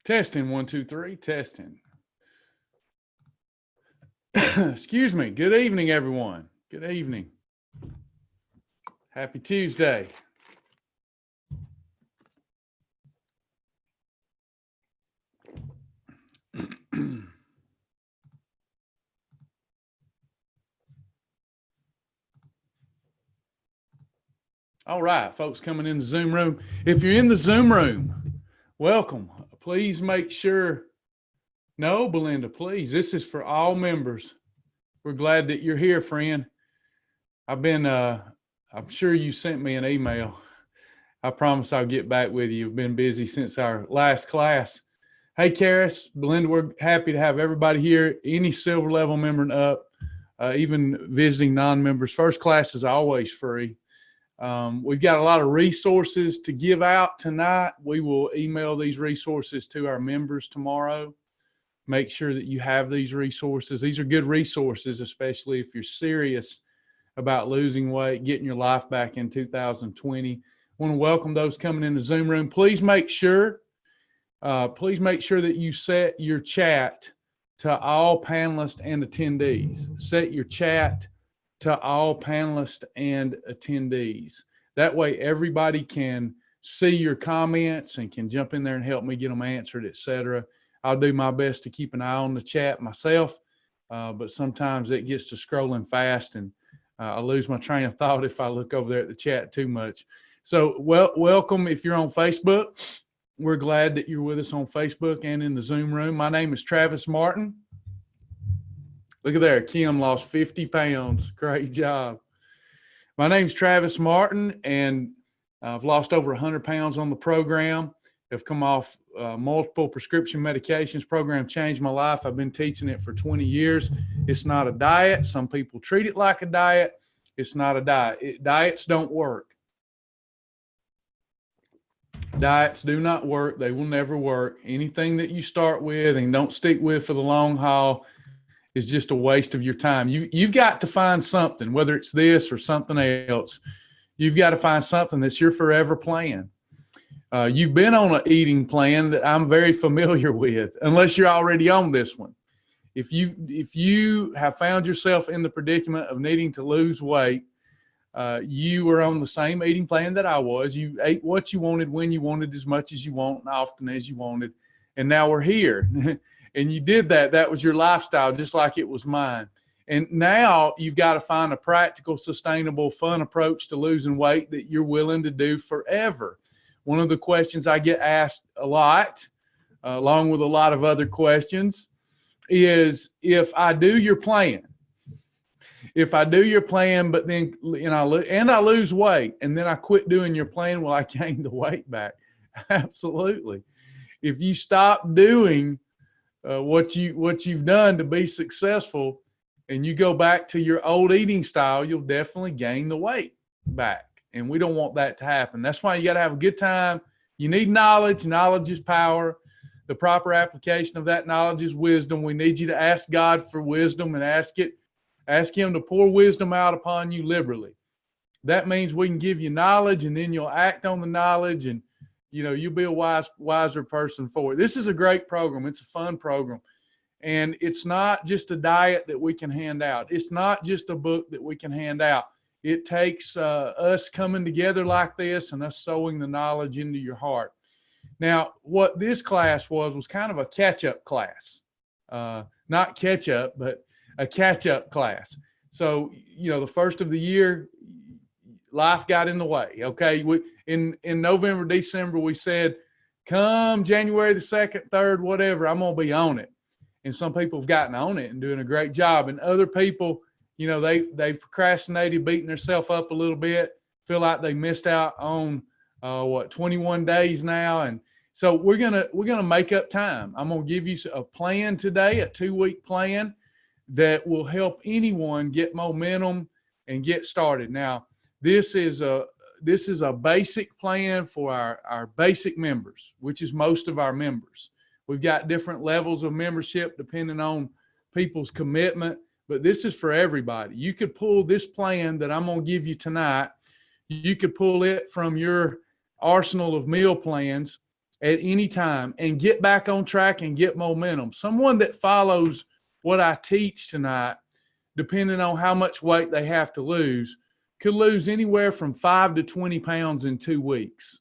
Testing, 1, 2, 3, testing. Excuse me. Good evening, everyone. Good evening. Happy Tuesday. All right, folks coming in the Zoom room. If you're in the Zoom room, welcome. Please make sure. No, Belinda, please. This is for all members. We're glad that you're here, friend. I'm sure you sent me an email. I promise I'll get back with you. You've been busy since our last class. Hey, Karis, Belinda, we're happy to have everybody here. Any silver level member and up, even visiting non-members. First class is always free. We've got a lot of resources to give out tonight. We will email these resources to our members tomorrow. Make sure that you have these resources. These are good resources, especially if you're serious about losing weight, getting your life back in 2020. I want to welcome those coming in the Zoom room. Please make sure that you set your chat to all panelists and attendees. Set your chat to all panelists and attendees. That way everybody can see your comments and can jump in there and help me get them answered, etc. I'll do my best to keep an eye on the chat myself, but sometimes it gets to scrolling fast and I lose my train of thought if I look over there at the chat too much. So welcome if you're on Facebook. We're glad that you're with us on Facebook and in the Zoom room. My name is Travis Martin. Look at there, Kim lost 50 pounds. Great job. My name's Travis Martin, and I've lost over 100 pounds on the program. I've come off multiple prescription medications. Program changed my life. I've been teaching it for 20 years. It's not a diet. Some people treat it like a diet. It's not a diet. Diets don't work. Diets do not work. They will never work. Anything that you start with and don't stick with for the long haul is just a waste of your time. You've got to find something, whether it's this or something else. You've got to find something that's your forever plan. You've been on an eating plan that I'm very familiar with, unless you're already on this one. If you have found yourself in the predicament of needing to lose weight, you were on the same eating plan that I was. You ate what you wanted, when you wanted, as much as you want, and often as you wanted. And now we're here. And you did that. That was your lifestyle, just like it was mine. And now you've got to find a practical, sustainable, fun approach to losing weight that you're willing to do forever. One of the questions I get asked a lot, along with a lot of other questions, is if I do your plan, but then I lose weight, and then I quit doing your plan, will I gain the weight back? Absolutely. If you stop doing what you've done to be successful, and you go back to your old eating style, you'll definitely gain the weight back. And we don't want that to happen. That's why you got to have a good time. You need knowledge. Knowledge is power. The proper application of that knowledge is wisdom. We need you to ask God for wisdom and ask him to pour wisdom out upon you liberally. That means we can give you knowledge, and then you'll act on the knowledge, and you'll be a wiser person for it. This is a great program. It's a fun program. And it's not just a diet that we can hand out. It's not just a book that we can hand out. It takes us coming together like this and us sowing the knowledge into your heart. Now, what this class was kind of a catch-up class. Not catch-up, but a catch-up class. So, the first of the year, life got in the way, okay? In November, December, we said, come January the 2nd, 3rd, whatever, I'm going to be on it. And some people have gotten on it and doing a great job. And other people, they've procrastinated, beating themselves up a little bit, feel like they missed out on 21 days now. And so we're gonna make up time. I'm gonna give you a plan today, a 2-week plan that will help anyone get momentum and get started. Now, this is a basic plan for our basic members, which is most of our members. We've got different levels of membership depending on people's commitment, but this is for everybody. You could pull this plan that I'm going to give you tonight. You could pull it from your arsenal of meal plans at any time and get back on track and get momentum. Someone that follows what I teach tonight, depending on how much weight they have to lose, could lose anywhere from 5 to 20 pounds in 2 weeks.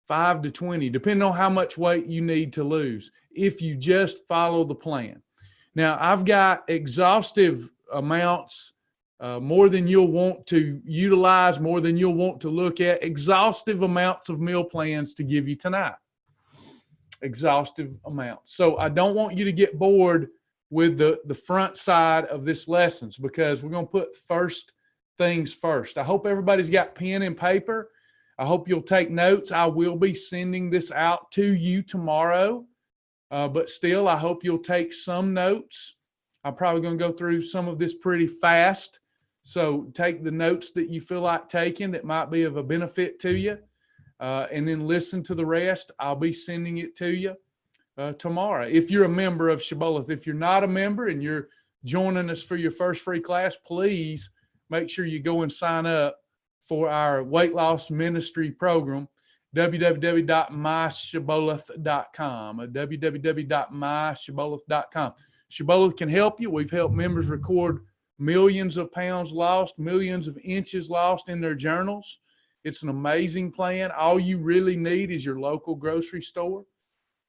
5 to 20, depending on how much weight you need to lose, if you just follow the plan. Now, I've got exhaustive amounts, more than you'll want to utilize, more than you'll want to look at, exhaustive amounts of meal plans to give you tonight. Exhaustive amounts. So I don't want you to get bored with the front side of this lessons, because we're going to put first things first. I hope everybody's got pen and paper. I hope you'll take notes. I will be sending this out to you tomorrow, but still, I hope you'll take some notes. I'm probably going to go through some of this pretty fast, so take the notes that you feel like taking that might be of a benefit to you, and then listen to the rest. I'll be sending it to you tomorrow. If you're a member of Shibboleth, if you're not a member and you're joining us for your first free class, please make sure you go and sign up for our weight loss ministry program, www.myshibboleth.com, www.myshibboleth.com. Shibboleth can help you. We've helped members record millions of pounds lost, millions of inches lost in their journals. It's an amazing plan. All you really need is your local grocery store,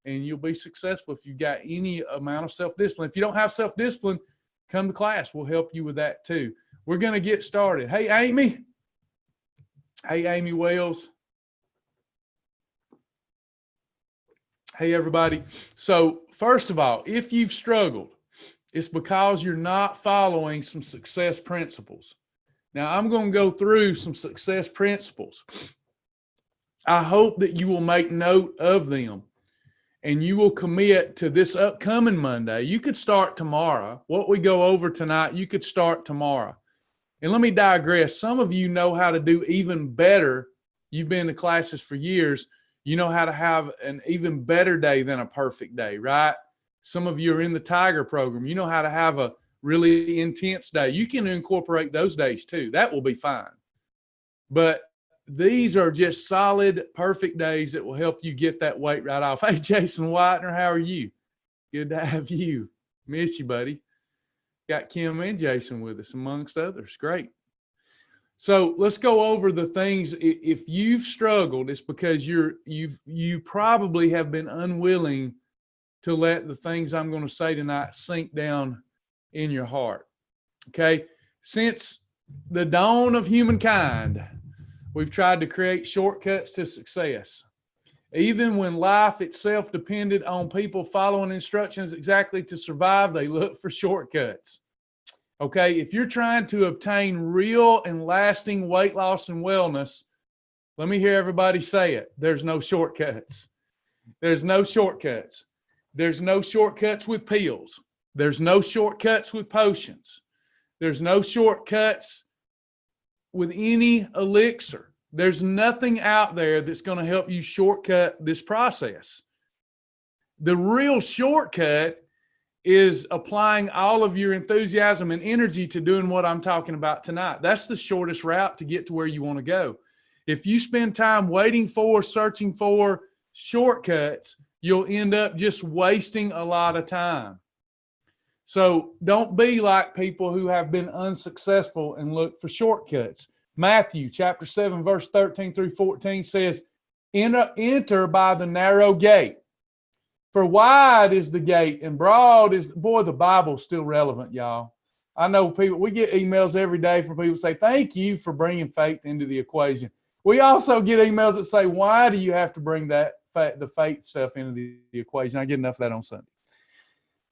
and you'll be successful if you've got any amount of self-discipline. If you don't have self-discipline, come to class. We'll help you with that too. We're going to get started. Hey, Amy. Hey, Amy Wells. Hey, everybody. So first of all, if you've struggled, it's because you're not following some success principles. Now, I'm going to go through some success principles. I hope that you will make note of them and you will commit to this upcoming Monday. You could start tomorrow. What we go over tonight, you could start tomorrow. And let me digress. Some of you know how to do even better. You've been to classes for years. You know how to have an even better day than a perfect day, right? Some of you are in the Tiger program. You know how to have a really intense day. You can incorporate those days too. That will be fine. But these are just solid, perfect days that will help you get that weight right off. Hey, Jason Whitener, how are you? Good to have you. Miss you, buddy. Got Kim and Jason with us, amongst others. Great. So let's go over the things. If you've struggled, it's because you probably have been unwilling to let the things I'm going to say tonight sink down in your heart. Okay? Since the dawn of humankind, we've tried to create shortcuts to success. Even when life itself depended on people following instructions exactly to survive, they look for shortcuts. Okay, if you're trying to obtain real and lasting weight loss and wellness, let me hear everybody say it. There's no shortcuts. There's no shortcuts. There's no shortcuts with pills. There's no shortcuts with potions. There's no shortcuts with any elixir. There's nothing out there that's going to help you shortcut this process. The real shortcut is applying all of your enthusiasm and energy to doing what I'm talking about tonight. That's the shortest route to get to where you want to go. If you spend time waiting for, searching for shortcuts, you'll end up just wasting a lot of time. So don't be like people who have been unsuccessful and look for shortcuts. Matthew chapter 7, verse 13 through 14 says, enter by the narrow gate. For wide is the gate and broad is, boy, the Bible's still relevant, y'all. I know people, we get emails every day from people who say, thank you for bringing faith into the equation. We also get emails that say, why do you have to bring the faith stuff into the equation? I get enough of that on Sunday.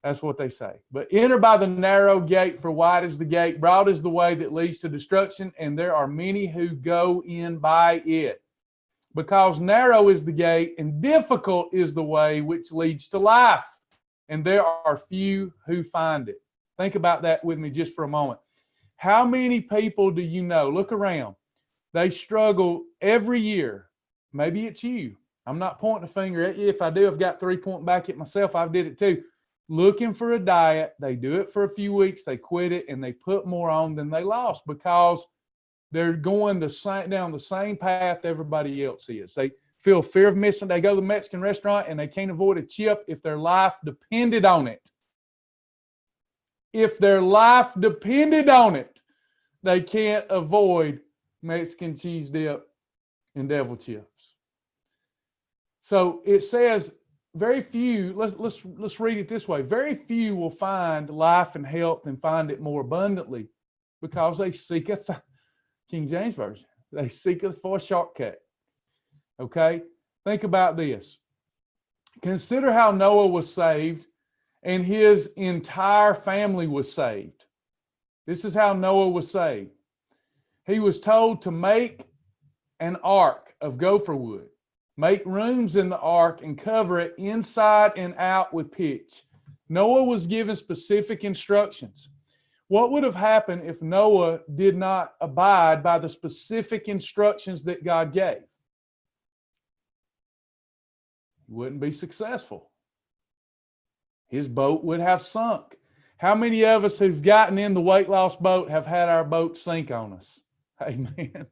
That's what they say. But enter by the narrow gate, for wide is the gate, broad is the way that leads to destruction, and there are many who go in by it. Because narrow is the gate and difficult is the way which leads to life, and there are few who find it. Think about that with me just for a moment. How many people do you know? Look around. They struggle every year. Maybe it's you. I'm not pointing a finger at you. If I do, I've got 3 pointing back at myself. I did it too. Looking for a diet. They do it for a few weeks. They quit it and they put more on than they lost because they're going down the same path everybody else is. feel fear of missing. They go to the Mexican restaurant and they can't avoid a chip if their life depended on it. If their life depended on it, they can't avoid Mexican cheese dip and devil chips. So it says, very few, let's read it this way. Very few will find life and health and find it more abundantly because they seeketh, King James Version, they seeketh for a shortcut. Okay? Think about this. Consider how Noah was saved and his entire family was saved. This is how Noah was saved. He was told to make an ark of gopher wood. Make rooms in the ark and cover it inside and out with pitch. Noah was given specific instructions. What would have happened if Noah did not abide by the specific instructions that God gave? He wouldn't be successful. His boat would have sunk. How many of us who've gotten in the weight loss boat have had our boat sink on us? Amen.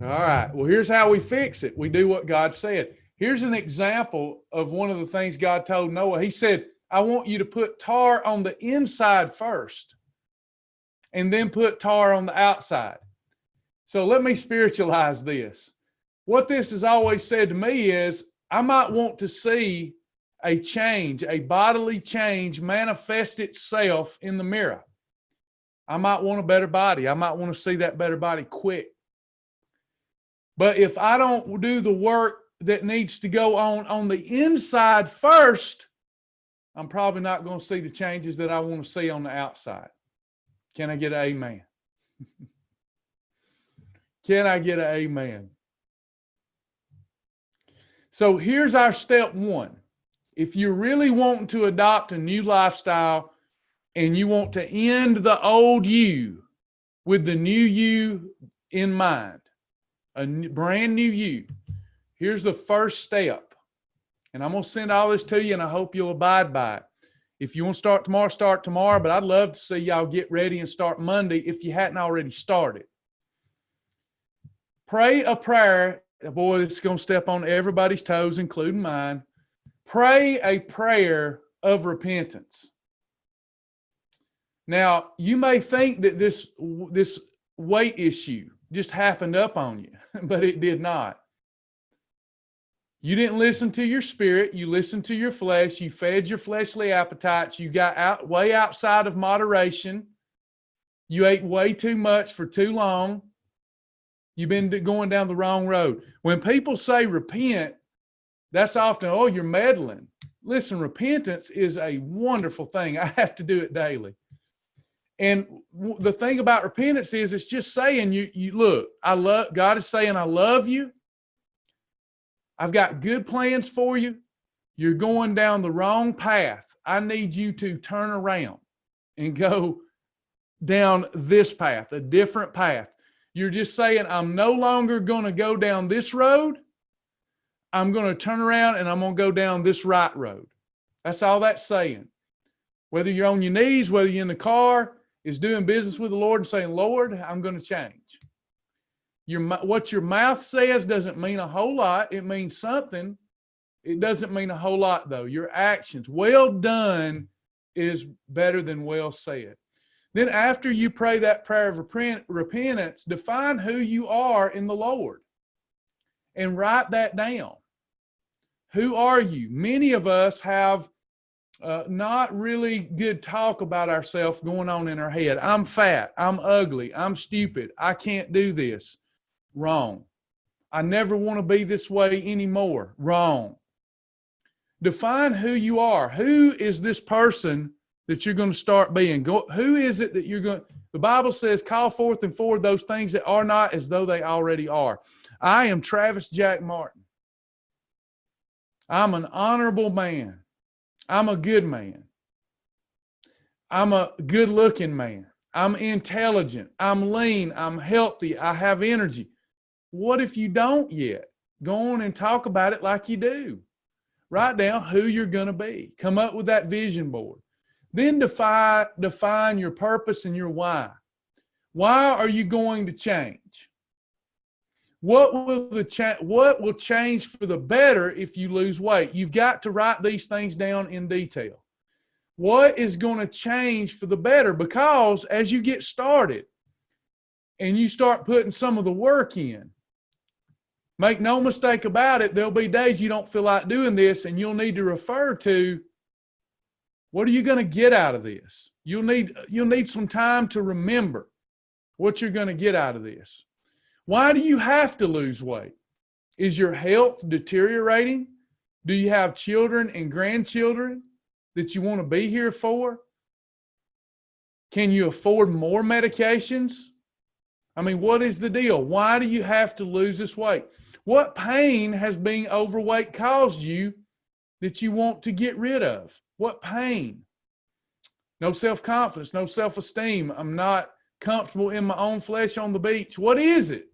All right. Well, here's how we fix it. We do what God said. Here's an example of one of the things God told Noah. He said, I want you to put tar on the inside first and then put tar on the outside. So let me spiritualize this. What this has always said to me is, I might want to see a change, a bodily change manifest itself in the mirror. I might want a better body. I might want to see that better body quick. But if I don't do the work that needs to go on the inside first, I'm probably not going to see the changes that I want to see on the outside. Can I get an amen? Can I get an amen? So here's our step one. If you're really wanting to adopt a new lifestyle and you want to end the old you with the new you in mind, a brand new you, here's the first step. And I'm going to send all this to you, and I hope you'll abide by it. If you want to start tomorrow, but I'd love to see y'all get ready and start Monday if you hadn't already started. Pray a prayer. Boy, it's going to step on everybody's toes, including mine. Pray a prayer of repentance. Now, you may think that this weight issue just happened up on you, but it did not. You didn't listen to your spirit. You listened to your flesh. You fed your fleshly appetites. You got way outside of moderation. You ate way too much for too long. You've been going down the wrong road. When people say repent, that's often, oh, you're meddling. Listen, repentance is a wonderful thing. I have to do it daily. And the thing about repentance is it's just saying, you look, God is saying, I love you. I've got good plans for you. You're going down the wrong path. I need you to turn around and go down this path, a different path. You're just saying, I'm no longer going to go down this road. I'm going to turn around and I'm going to go down this right road. That's all that's saying. Whether you're on your knees, whether you're in the car, is doing business with the Lord and saying, Lord, I'm going to change. What your mouth says doesn't mean a whole lot. It means something. It doesn't mean a whole lot, though. Your actions, well done, is better than well said. Then after you pray that prayer of repentance, define who you are in the Lord and write that down. Who are you? Many of us have not really good talk about ourselves going on in our head. I'm fat. I'm ugly. I'm stupid. I can't do this. Wrong. I never want to be this way anymore. Wrong. Define who you are. Who is this person that you're going to start being? Who is it that you're going to? The Bible says, call forth and forward those things that are not as though they already are. I am Travis Jack Martin. I'm an honorable man. I'm a good man. I'm a good-looking man. I'm intelligent. I'm lean. I'm healthy. I have energy. What if you don't yet? Go on and talk about it like you do. Write down who you're going to be. Come up with that vision board. Then define your purpose and your why. Why are you going to change? What will change for the better if you lose weight? You've got to write these things down in detail. What is going to change for the better? Because as you get started and you start putting some of the work in, make no mistake about it, there'll be days you don't feel like doing this, and you'll need to refer to, what are you going to get out of this? You'll need some time to remember what you're going to get out of this. Why do you have to lose weight? Is your health deteriorating? Do you have children and grandchildren that you want to be here for? Can you afford more medications? I mean, what is the deal? Why do you have to lose this weight? What pain has being overweight caused you that you want to get rid of? What pain? No self-confidence, no self-esteem. I'm not comfortable in my own flesh on the beach. What is it?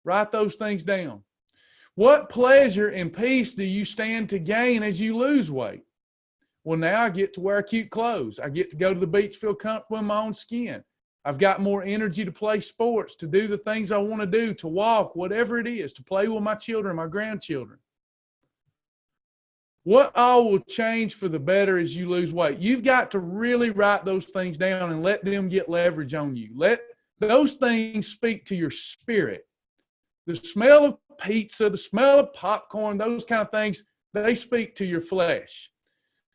Write those things down. What pleasure and peace do you stand to gain as you lose weight? Well, now I get to wear cute clothes. I get to go to the beach, feel comfortable in my own skin. I've got more energy to play sports, to do the things I want to do, to walk, whatever it is, to play with my children, my grandchildren. What all will change for the better as you lose weight? You've got to really write those things down and let them get leverage on you. Let those things speak to your spirit. The smell of pizza, the smell of popcorn, those kind of things, they speak to your flesh.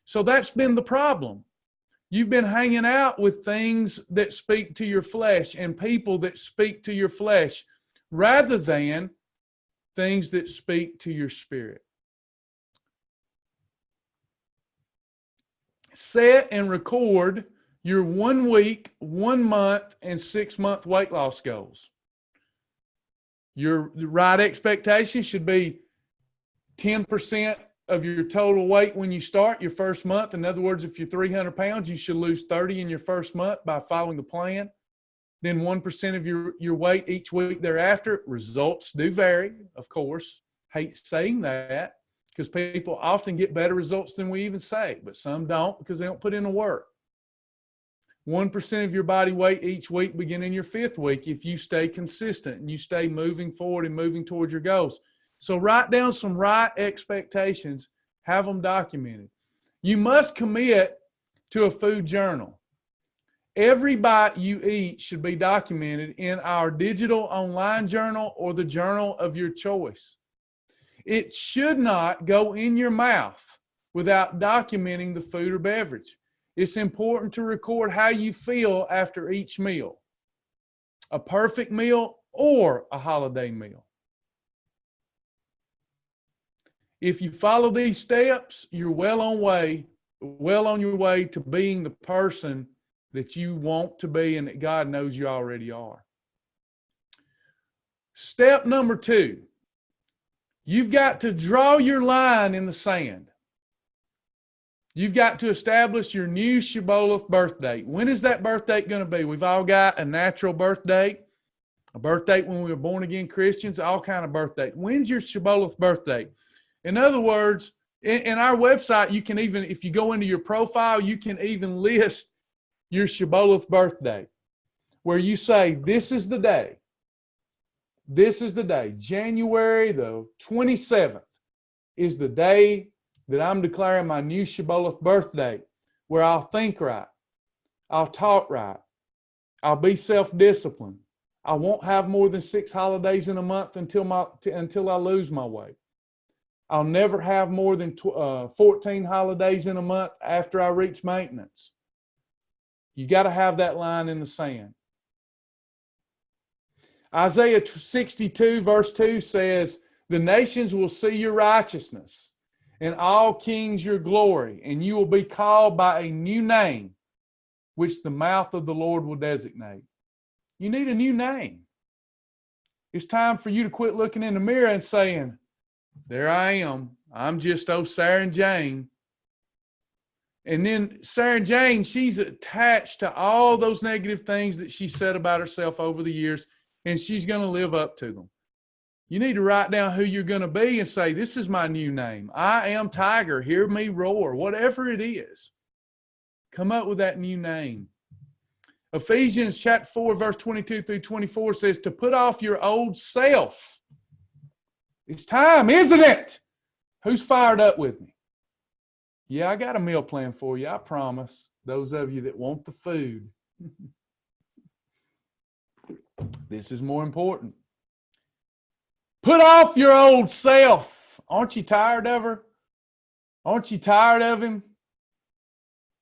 So that's been the problem. You've been hanging out with things that speak to your flesh and people that speak to your flesh rather than things that speak to your spirit. Set and record your 1 week, 1 month, and 6 month weight loss goals. Your right expectation should be 10% of your total weight when you start your first month. In other words, if you're 300 pounds, you should lose 30 in your first month by following the plan. Then 1% of your weight each week thereafter. Results do vary, of course. Hate saying that because people often get better results than we even say, but some don't because they don't put in the work. 1% of your body weight each week beginning your 5th week if you stay consistent and you stay moving forward and moving towards your goals. So write down some right expectations, have them documented. You must commit to a food journal. Every bite you eat should be documented in our digital online journal or the journal of your choice. It should not go in your mouth without documenting the food or beverage. It's important to record how you feel after each meal, a perfect meal or a holiday meal. If you follow these steps, you're well on your way to being the person that you want to be and that God knows you already are. Step number 2, you've got to draw your line in the sand. You've got to establish your new Shibboleth birth date. When is that birth date going to be? We've all got a natural birth date, a birth date when we were born again Christians, all kind of birth date. When's your Shibboleth birth date? In other words, in our website, you can even, if you go into your profile, you can even list your Shibboleth birth date where you say, this is the day. This is the day. January the 27th is the day that I'm declaring my new Shibboleth birth date, where I'll think right, I'll talk right, I'll be self-disciplined. I won't have more than 6 holidays in a month until I lose my weight. I'll never have more than 14 holidays in a month after I reach maintenance. You got to have that line in the sand. Isaiah 62 verse 2 says, the nations will see your righteousness and all kings your glory, and you will be called by a new name, which the mouth of the Lord will designate. You need a new name. It's time for you to quit looking in the mirror and saying, there I am. I'm just Sarah and Jane. And then Sarah and Jane, she's attached to all those negative things that she said about herself over the years, and she's going to live up to them. You need to write down who you're going to be and say, this is my new name. I am Tiger. Hear me roar. Whatever it is. Come up with that new name. Ephesians chapter 4, verse 22 through 24 says to put off your old self, It's time, isn't it? Who's fired up with me? Yeah, I got a meal plan for you, I promise. Those of you that want the food. This is more important. Put off your old self. Aren't you tired of her? Aren't you tired of him?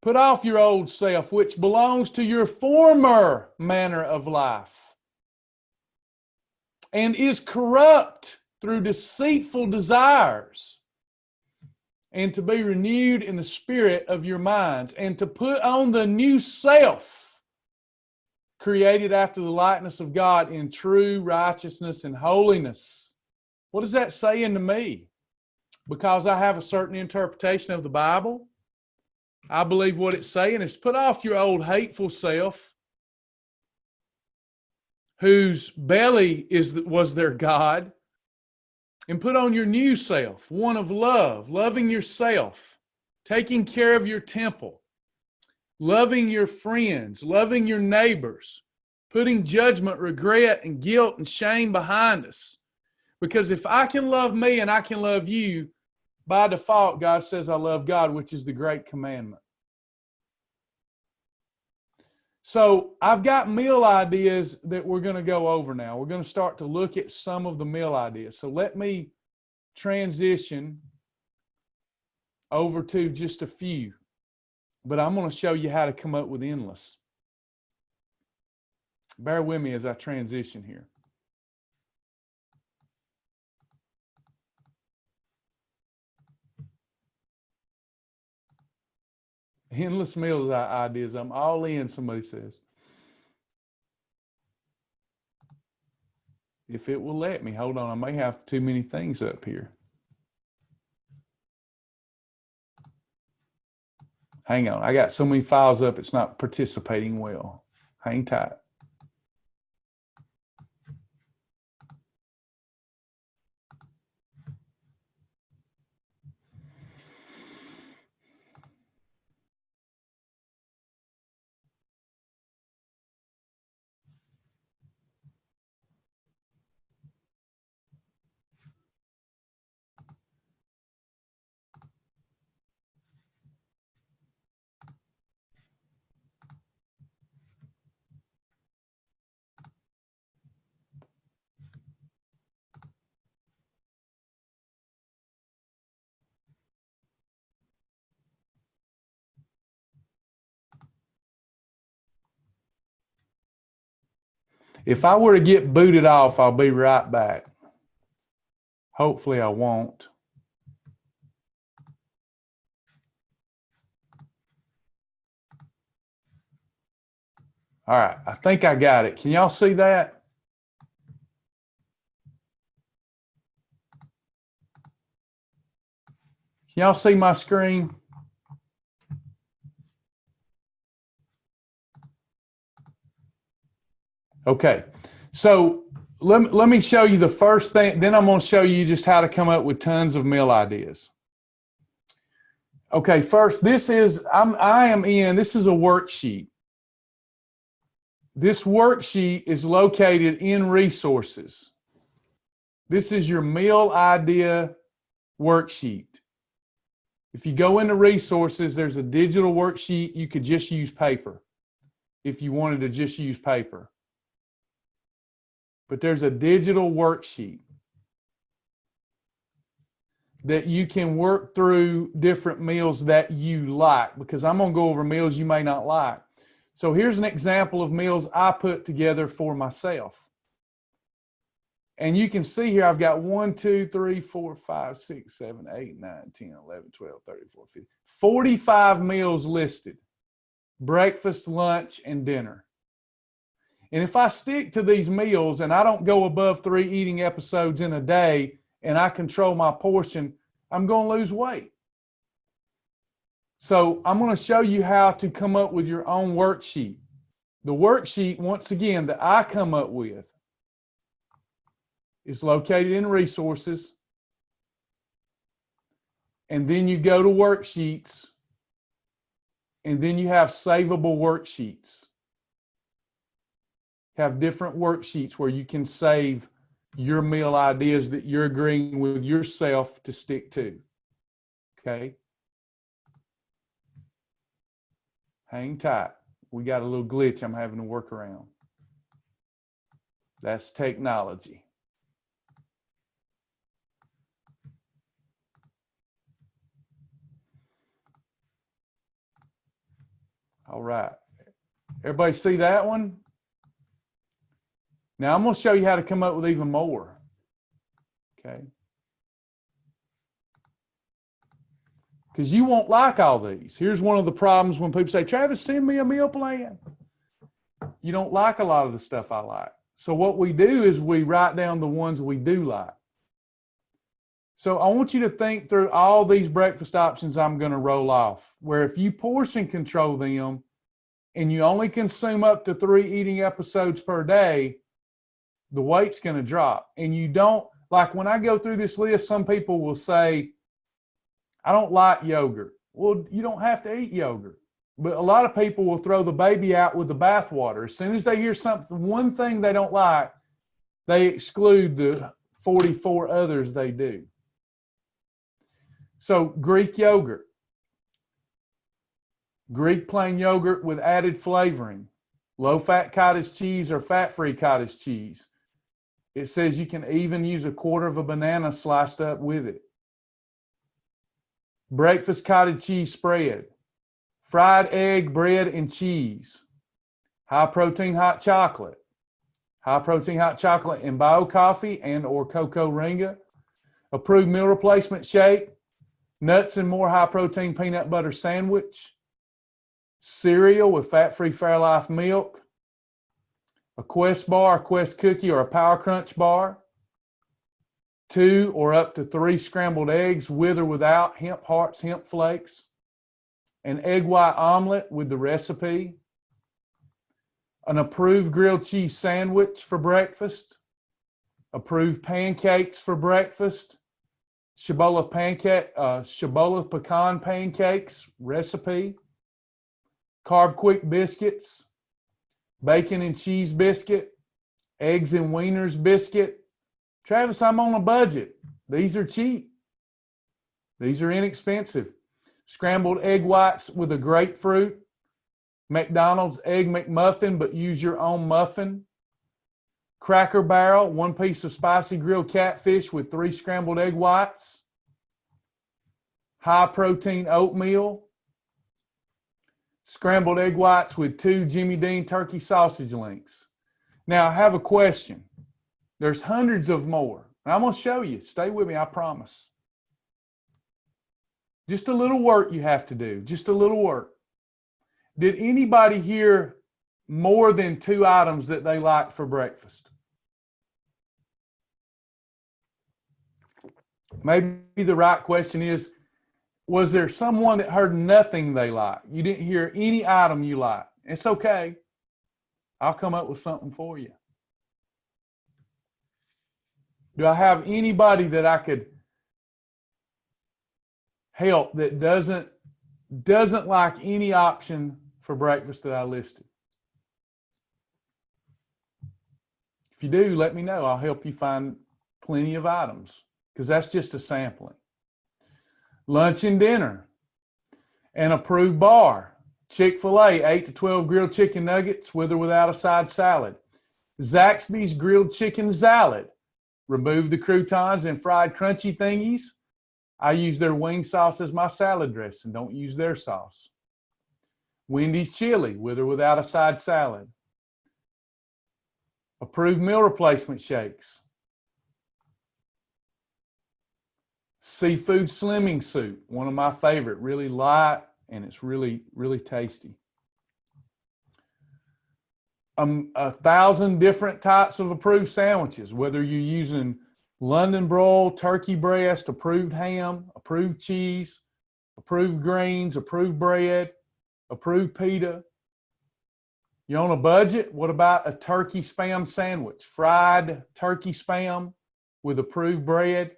Put off your old self, which belongs to your former manner of life and is corrupt through deceitful desires, and to be renewed in the spirit of your minds, and to put on the new self, created after the likeness of God in true righteousness and holiness. What is that saying to me? Because I have a certain interpretation of the Bible, I believe what it's saying is put off your old hateful self, whose belly was their God, and put on your new self, one of love, loving yourself, taking care of your temple, loving your friends, loving your neighbors, putting judgment, regret, and guilt and shame behind us. Because if I can love me and I can love you, by default, God says I love God, which is the great commandment. So I've got meal ideas that we're going to go over now. We're going to start to look at some of the meal ideas. So let me transition over to just a few. But I'm going to show you how to come up with endless. Bear with me as I transition here. Endless meals ideas. I'm all in, somebody says. If it will let me. Hold on, I may have too many things up here. Hang on, I got so many files up, it's not participating well. Hang tight. If I were to get booted off, I'll be right back. Hopefully I won't. All right, I think I got it. Can y'all see that? Can y'all see my screen? Okay, so let me show you the first thing, then I'm going to show you just how to come up with tons of meal ideas. Okay, first, this is a worksheet. This worksheet is located in resources. This is your meal idea worksheet. If you go into resources, there's a digital worksheet. You could just use paper if you wanted to just use paper. But there's a digital worksheet that you can work through different meals that you like, because I'm going to go over meals you may not like. So here's an example of meals I put together for myself. And you can see here I've got 1, 2, 3, 4, 5, 6, 7, 8, 9, 10, 11, 12, 13, 14, 15. 45 meals listed. Breakfast, lunch, and dinner. And if I stick to these meals and I don't go above 3 eating episodes in a day and I control my portion, I'm going to lose weight. So I'm going to show you how to come up with your own worksheet. The worksheet, once again, that I come up with is located in resources. And then you go to worksheets. And then you have savable worksheets. Have different worksheets where you can save your meal ideas that you're agreeing with yourself to stick to. Okay? Hang tight. We got a little glitch I'm having to work around. That's technology. All right. Everybody see that one? Now I'm going to show you how to come up with even more. Okay. Because you won't like all these. Here's one of the problems when people say, Travis, send me a meal plan. You don't like a lot of the stuff I like. So what we do is we write down the ones we do like. So I want you to think through all these breakfast options I'm going to roll off, where if you portion control them and you only consume up to 3 eating episodes per day, the weight's going to drop. And you don't, like when I go through this list, some people will say, I don't like yogurt. Well, you don't have to eat yogurt. But a lot of people will throw the baby out with the bathwater. As soon as they hear something, one thing they don't like, they exclude the 44 others they do. So Greek yogurt. Greek plain yogurt with added flavoring. Low-fat cottage cheese or fat-free cottage cheese. It says you can even use a quarter of a banana sliced up with it. Breakfast cottage cheese spread. Fried egg, bread, and cheese. High-protein hot chocolate. High-protein hot chocolate and bio coffee and or cocoa ringa. Approved meal replacement shake. Nuts and more high-protein peanut butter sandwich. Cereal with fat-free Fairlife milk. A Quest bar, a Quest cookie, or a Power Crunch bar. 2 or up to 3 scrambled eggs with or without hemp hearts, hemp flakes. An egg white omelet with the recipe. An approved grilled cheese sandwich for breakfast. Approved pancakes for breakfast. Ciabatta pecan pancakes recipe. Carb quick biscuits. Bacon and cheese biscuit. Eggs and wieners biscuit. Travis, I'm on a budget. These are cheap. These are inexpensive. Scrambled egg whites with a grapefruit. McDonald's egg McMuffin, but use your own muffin. Cracker Barrel, 1 piece of spicy grilled catfish with 3 scrambled egg whites. High protein oatmeal. Scrambled egg whites with 2 Jimmy Dean turkey sausage links. Now I have a question. There's hundreds of more. And I'm going to show you. Stay with me, I promise. Just a little work you have to do. Just a little work. Did anybody hear more than 2 items that they like for breakfast? Maybe the right question is, was there someone that heard nothing they like? You didn't hear any item you like. It's okay. I'll come up with something for you. Do I have anybody that I could help that doesn't like any option for breakfast that I listed? If you do, let me know. I'll help you find plenty of items because that's just a sampling. Lunch and dinner. An approved bar. Chick-fil-A, 8 to 12 grilled chicken nuggets with or without a side salad. Zaxby's grilled chicken salad. Remove the croutons and fried crunchy thingies. I use their wing sauce as my salad dressing. Don't use their sauce. Wendy's chili with or without a side salad. Approved meal replacement shakes. Seafood slimming soup, one of my favorite, really light and it's really, really tasty. 1,000 different types of approved sandwiches, whether you're using London broil, turkey breast, approved ham, approved cheese, approved greens, approved bread, approved pita. You're on a budget? What about a turkey spam sandwich? Fried turkey spam with approved bread.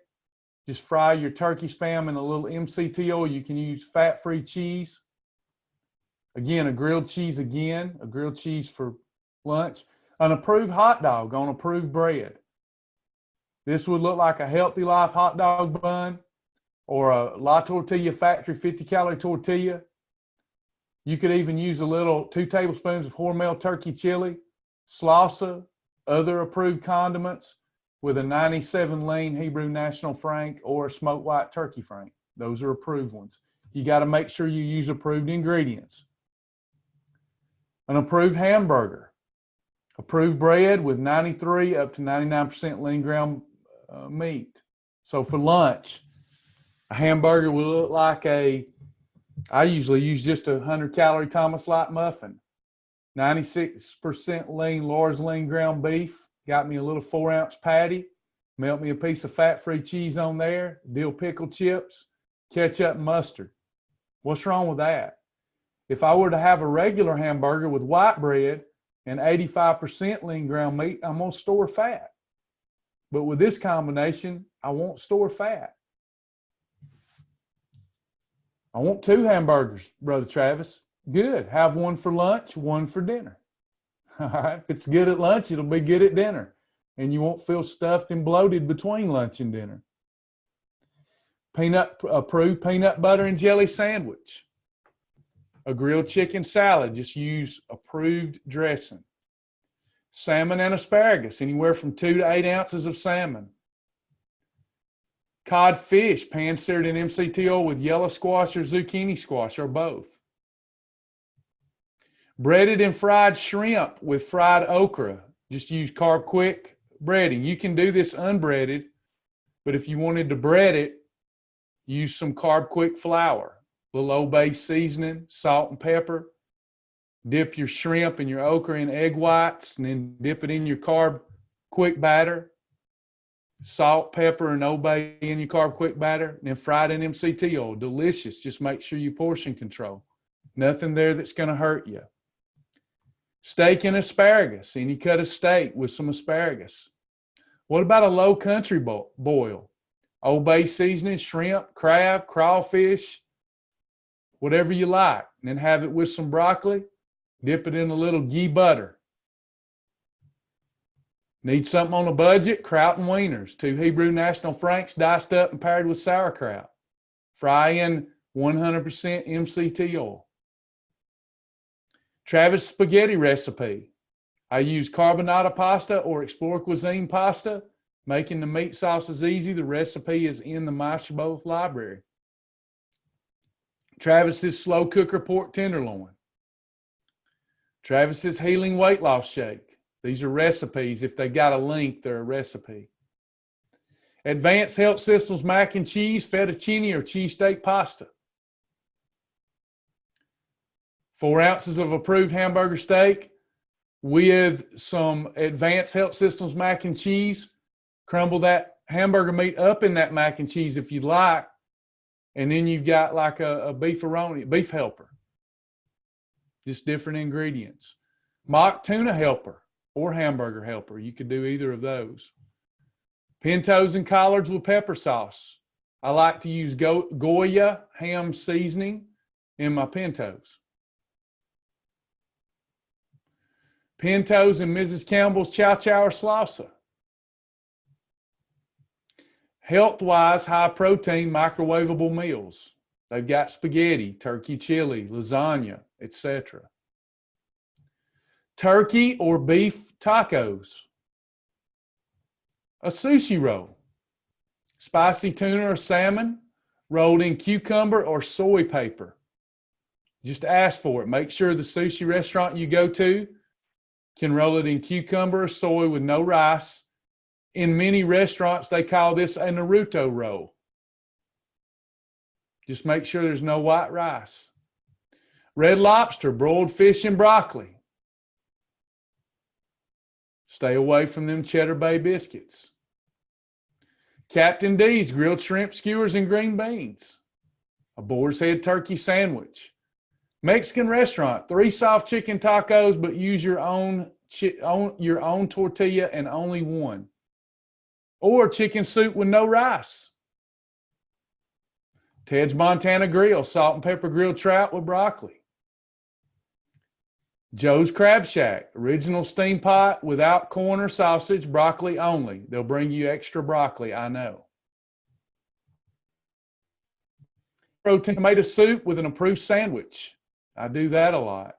Just fry your turkey spam in a little MCT oil. You can use fat-free cheese. Again, a grilled cheese for lunch. An approved hot dog on approved bread. This would look like a Healthy Life hot dog bun or a La Tortilla Factory 50-calorie tortilla. You could even use a little 2 tablespoons of Hormel turkey chili, salsa, other approved condiments with a 97 lean Hebrew National Frank or a smoked white turkey frank. Those are approved ones. You got to make sure you use approved ingredients. An approved hamburger, approved bread with 93 up to 99% lean ground meat. So for lunch, a hamburger will look like I usually use just a 100-calorie Thomas Light muffin. 96% lean, Laura's lean ground beef. Got me a little 4-ounce patty. Melt me a piece of fat-free cheese on there. Dill pickle chips, ketchup, and mustard. What's wrong with that? If I were to have a regular hamburger with white bread and 85% lean ground meat, I'm going to store fat. But with this combination, I won't store fat. I want 2 hamburgers, Brother Travis. Good. Have one for lunch, one for dinner. All right. If it's good at lunch, it'll be good at dinner. And you won't feel stuffed and bloated between lunch and dinner. Approved peanut butter and jelly sandwich. A grilled chicken salad. Just use approved dressing. Salmon and asparagus. Anywhere from 2 to 8 ounces of salmon. Codfish, pan-seared in MCT oil with yellow squash or zucchini squash, or both. Breaded and fried shrimp with fried okra. Just use Carb Quick breading. You can do this unbreaded, but if you wanted to bread it, use some Carb Quick flour, a little Old Bay seasoning, salt and pepper. Dip your shrimp and your okra in egg whites, and then dip it in your Carb Quick batter. Salt, pepper, and Old Bay in your Carb Quick batter, and then fry it in MCT oil. Delicious. Just make sure you portion control. Nothing there that's going to hurt you. Steak and asparagus. Any cut of steak with some asparagus. What about a low country boil? Old Bay seasoning, shrimp, crab, crawfish, whatever you like. And then have it with some broccoli. Dip it in a little ghee butter. Need something on a budget? Kraut and wieners. 2 Hebrew National Franks diced up and paired with sauerkraut. Fry in 100% MCT oil. Travis spaghetti recipe. I use carbonara pasta or Explore Cuisine pasta. Making the meat sauce is easy. The recipe is in the My Shabboth library. Travis's slow cooker pork tenderloin. Travis's healing weight loss shake. These are recipes. If they got a link, they're a recipe. Advanced Health Systems mac and cheese, fettuccine, or cheesesteak pasta. 4 ounces of approved hamburger steak with some Advanced Health Systems mac and cheese. Crumble that hamburger meat up in that mac and cheese if you'd like. And then you've got like a beefaroni, beef helper. Just different ingredients. Mock tuna helper or hamburger helper. You could do either of those. Pintos and collards with pepper sauce. I like to use Goya ham seasoning in my pintos. Pintos and Mrs. Campbell's chow chow or salsa. Health-wise, high-protein microwavable meals. They've got spaghetti, turkey chili, lasagna, etc. Turkey or beef tacos. A sushi roll. Spicy tuna or salmon rolled in cucumber or soy paper. Just ask for it. Make sure the sushi restaurant you go to can roll it in cucumber or soy with no rice. In many restaurants, they call this a Naruto roll. Just make sure there's no white rice. Red Lobster, broiled fish and broccoli. Stay away from them Cheddar Bay biscuits. Captain D's, grilled shrimp skewers and green beans. A boar's head turkey sandwich. Mexican restaurant, 3 soft chicken tacos, but use your own tortilla and only one. Or chicken soup with no rice. Ted's Montana Grill, salt and pepper grilled trout with broccoli. Joe's Crab Shack, original steam pot without corn or sausage, broccoli only. They'll bring you extra broccoli, I know. Protein tomato soup with an approved sandwich. I do that a lot.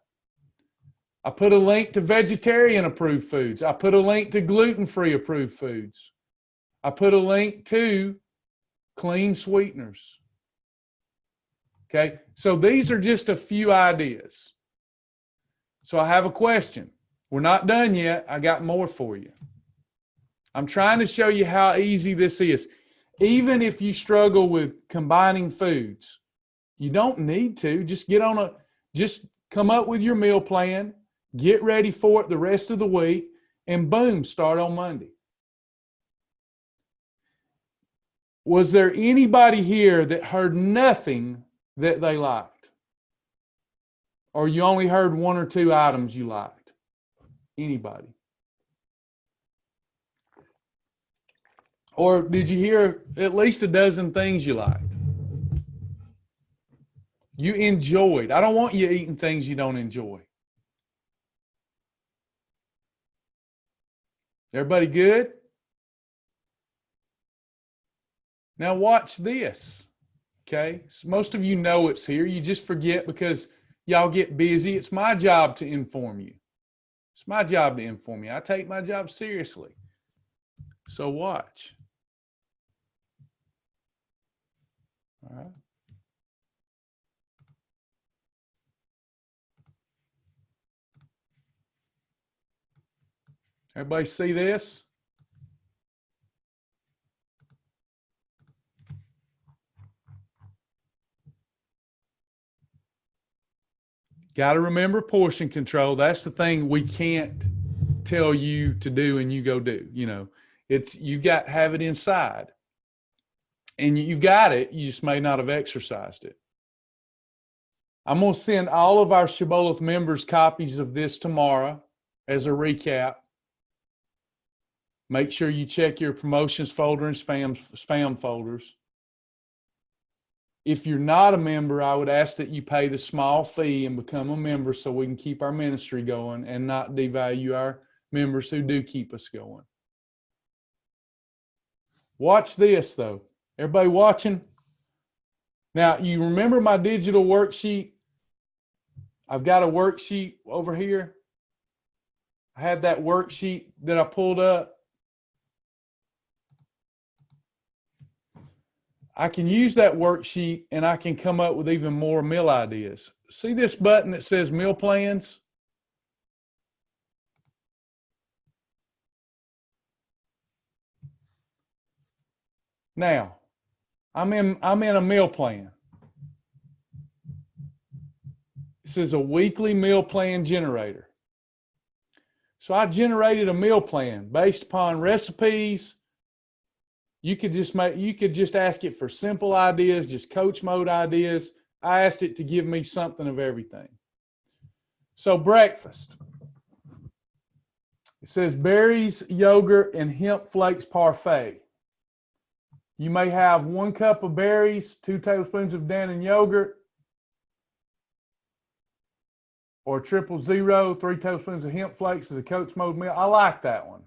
I put a link to vegetarian approved foods. I put a link to gluten-free approved foods. I put a link to clean sweeteners. Okay, so these are just a few ideas. So I have a question. We're not done yet. I got more for you. I'm trying to show you how easy this is. Even if you struggle with combining foods, you don't need to. Just come up with your meal plan, get ready for it the rest of the week, and boom, start on Monday. Was there anybody here that heard nothing that they liked? Or you only heard one or two items you liked? Anybody? Or did you hear at least a dozen things you liked? You enjoyed. I don't want you eating things you don't enjoy. Everybody good? Now watch this. Okay, so most of you know it's here. You just forget because y'all get busy. It's my job to inform you. It's my job to inform you. I take my job seriously. So watch. All right. Everybody see this? Got to remember portion control. That's the thing we can't tell you to do and you go do. You know, it's you got to have it inside. And you've got it. You just may not have exercised it. I'm going to send all of our Shibboleth members copies of this tomorrow as a recap. Make sure you check your promotions folder and spam folders. If you're not a member, I would ask that you pay the small fee and become a member so we can keep our ministry going and not devalue our members who do keep us going. Watch this, though. Everybody watching? Now, you remember my digital worksheet? I've got a worksheet over here. I had that worksheet that I pulled up. I can use that worksheet and I can come up with even more meal ideas. See this button that says meal plans? Now, I'm in a meal plan. This is a weekly meal plan generator. So I generated a meal plan based upon recipes. You could just ask it for simple ideas, just coach mode ideas. I asked it to give me something of everything. So breakfast. It says berries, yogurt, and hemp flakes parfait. You may have 1 cup of berries, 2 tablespoons of Dannon yogurt, or 000, 3 tablespoons of hemp flakes as a coach mode meal. I like that one.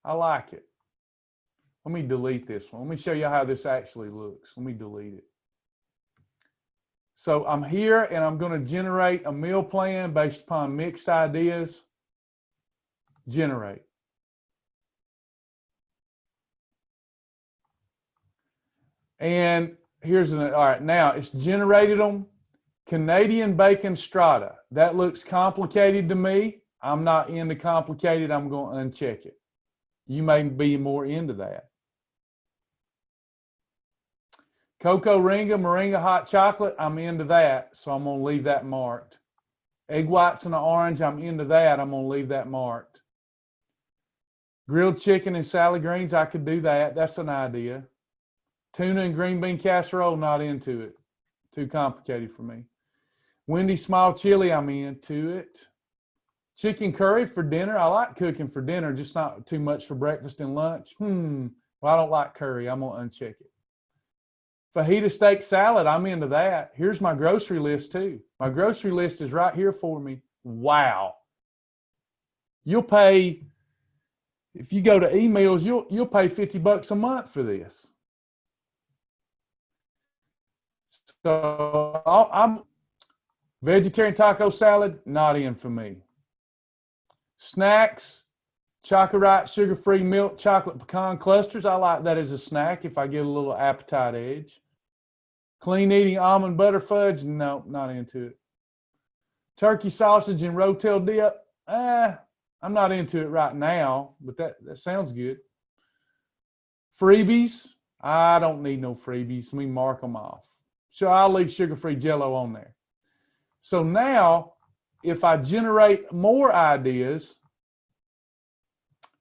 I like it. Let me delete this one. Let me show you how this actually looks. Let me delete it. So I'm here and I'm going to generate a meal plan based upon mixed ideas. Generate. And here's all right, now it's generated them. Canadian bacon strata. That looks complicated to me. I'm not into complicated. I'm going to uncheck it. You may be more into that. Cocoa Ringa, Moringa hot chocolate, I'm into that, so I'm going to leave that marked. Egg whites and an orange, I'm into that, I'm going to leave that marked. Grilled chicken and salad greens, I could do that. That's an idea. Tuna and green bean casserole, not into it. Too complicated for me. Wendy small chili, I'm into it. Chicken curry for dinner, I like cooking for dinner, just not too much for breakfast and lunch. Well, I don't like curry, I'm going to uncheck it. Fajita steak salad, I'm into that. Here's my grocery list too. My grocery list is right here for me. Wow. You'll pay, if you go to emails, you'll pay $50 a month for this. So I'm vegetarian taco salad, not in for me. Snacks, Chocolate sugar-free milk chocolate pecan clusters. I like that as a snack if I get a little appetite edge. Clean eating almond butter fudge, no, not into it. Turkey sausage and rotel dip, I'm not into it right now, but that sounds good. Freebies, I don't need no freebies. Let me mark them off. So I'll leave sugar-free Jell-O on there. So now, if I generate more ideas,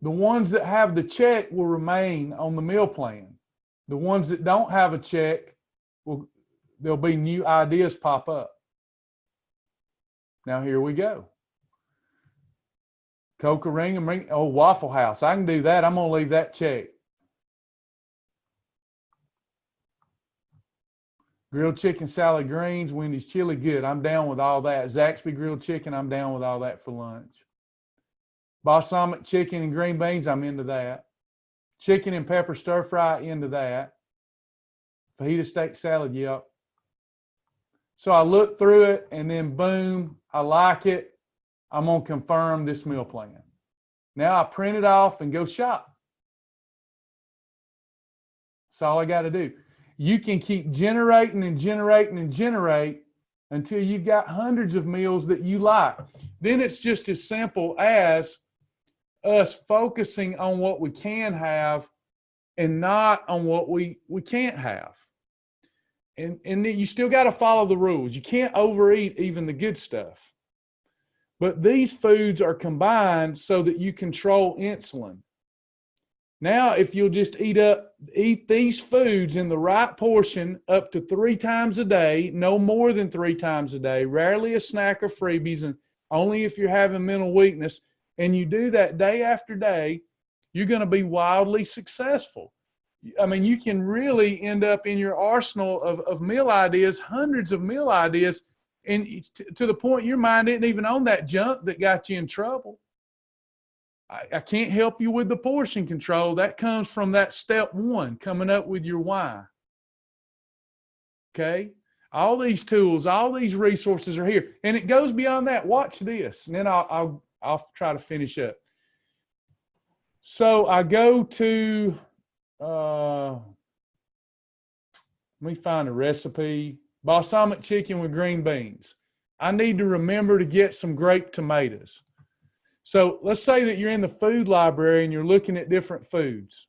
the ones that have the check will remain on the meal plan. The ones that don't have a check, there'll be new ideas pop up. Now here we go. Coca Ring and Ring, oh, Waffle House. I can do that. I'm gonna leave that check. Grilled chicken, salad, greens, Wendy's chili, good. I'm down with all that. Zaxby grilled chicken, I'm down with all that for lunch. Balsamic chicken and green beans, I'm into that. Chicken and pepper stir fry, into that. Fajita steak salad, yep. So I look through it and then boom, I like it. I'm gonna confirm this meal plan. Now I print it off and go shop. That's all I gotta do. You can keep generating and generating and generate until you've got hundreds of meals that you like. Then it's just as simple as us focusing on what we can have and not on what we can't have. And you still got to follow the rules. You can't overeat even the good stuff. But these foods are combined so that you control insulin. Now, if you'll just eat these foods in the right portion up to 3 times a day, no more than 3 times a day, rarely a snack or freebies, and only if you're having mental weakness, and you do that day after day, you're going to be wildly successful. I mean, you can really end up in your arsenal of meal ideas, hundreds of meal ideas, and to the point your mind isn't even on that junk that got you in trouble. I can't help you with the portion control. That comes from that step 1, coming up with your why. Okay? All these tools, all these resources are here. And it goes beyond that. Watch this. And then I'll try to finish up. So I go to, let me find a recipe. Balsamic chicken with green beans. I need to remember to get some grape tomatoes. So let's say that you're in the food library and you're looking at different foods.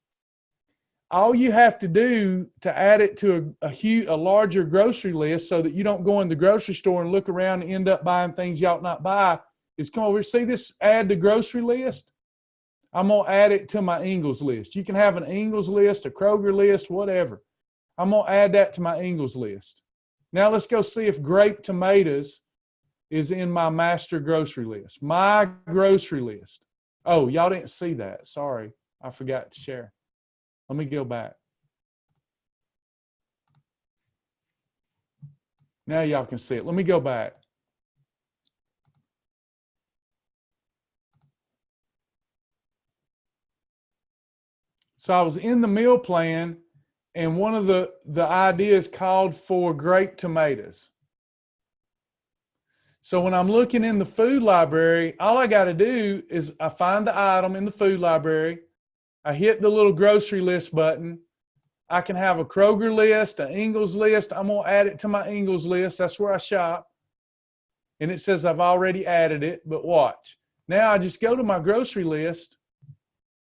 All you have to do to add it to a larger grocery list so that you don't go in the grocery store and look around and end up buying things you ought not buy is come over. See this add to grocery list? I'm going to add it to my Ingles list. You can have an Ingles list, a Kroger list, whatever. I'm going to add that to my Ingles list. Now let's go see if grape tomatoes is in my master grocery list. My grocery list. Oh, y'all didn't see that. Sorry. I forgot to share. Let me go back. Now y'all can see it. Let me go back. So I was in the meal plan and one of the ideas called for grape tomatoes. So when I'm looking in the food library, all I got to do is I find the item in the food library. I hit the little grocery list button. I can have a Kroger list, an Ingles list. I'm going to add it to my Ingles list. That's where I shop. And it says I've already added it, but watch. Now I just go to my grocery list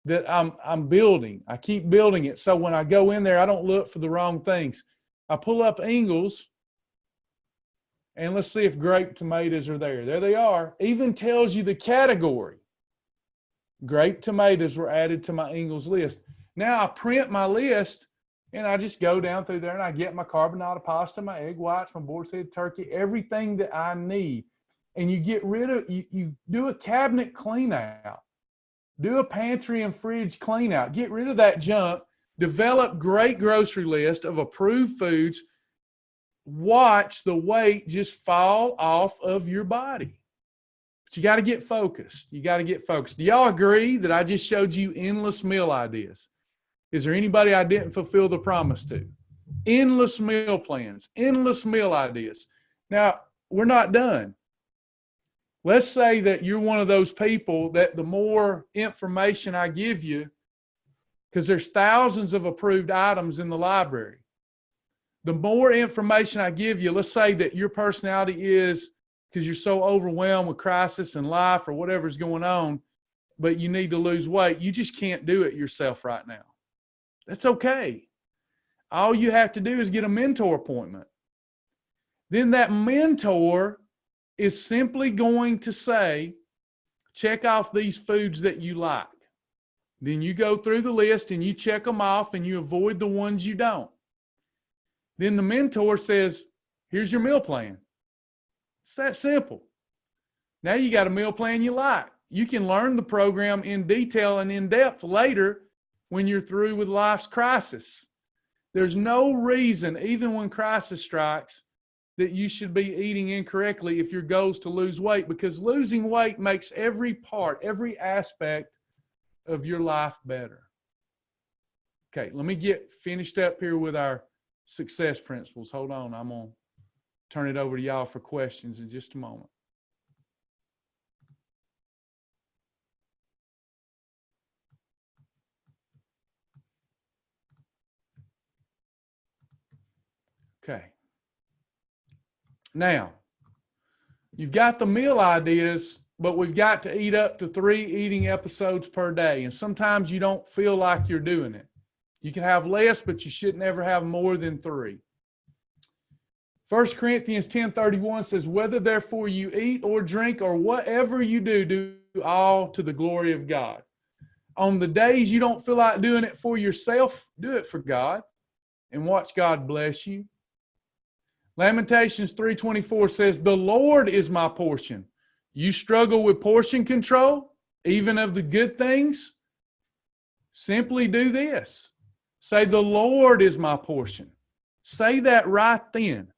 that I'm building. I keep building it. So when I go in there, I don't look for the wrong things. I pull up Ingles. And let's see if grape tomatoes are there. There they are. Even tells you the category. Grape tomatoes were added to my Ingles list. Now I print my list and I just go down through there and I get my carbonara pasta, my egg whites, my boar's head turkey, everything that I need. And you get rid of, you do a cabinet clean out. Do a pantry and fridge clean out. Get rid of that junk. Develop great grocery list of approved foods. Watch the weight just fall off of your body. But you got to get focused. You got to get focused. Do y'all agree that I just showed you endless meal ideas? Is there anybody I didn't fulfill the promise to? Endless meal plans, endless meal ideas. Now, we're not done. Let's say that you're one of those people that the more information I give you, because there's thousands of approved items in the library, the more information I give you, let's say that your personality is, because you're so overwhelmed with crisis in life or whatever's going on, but you need to lose weight, you just can't do it yourself right now. That's okay. All you have to do is get a mentor appointment. Then that mentor is simply going to say, check off these foods that you like. Then you go through the list and you check them off and you avoid the ones you don't. Then the mentor says, here's your meal plan. It's that simple. Now you got a meal plan you like. You can learn the program in detail and in depth later when you're through with life's crisis. There's no reason, even when crisis strikes, that you should be eating incorrectly if your goal is to lose weight, because losing weight makes every part, every aspect of your life better. Okay, let me get finished up here with our success principles. Hold on, I'm going to turn it over to y'all for questions in just a moment. Okay. Now, you've got the meal ideas, but we've got to eat up to 3 eating episodes per day. And sometimes you don't feel like you're doing it. You can have less, but you should never have more than 3. 1 Corinthians 10:31 says, whether therefore you eat or drink or whatever you do, do all to the glory of God. On the days you don't feel like doing it for yourself, do it for God and watch God bless you. Lamentations 3:24 says, the Lord is my portion. You struggle with portion control, even of the good things? Simply do this. Say, the Lord is my portion. Say that right then.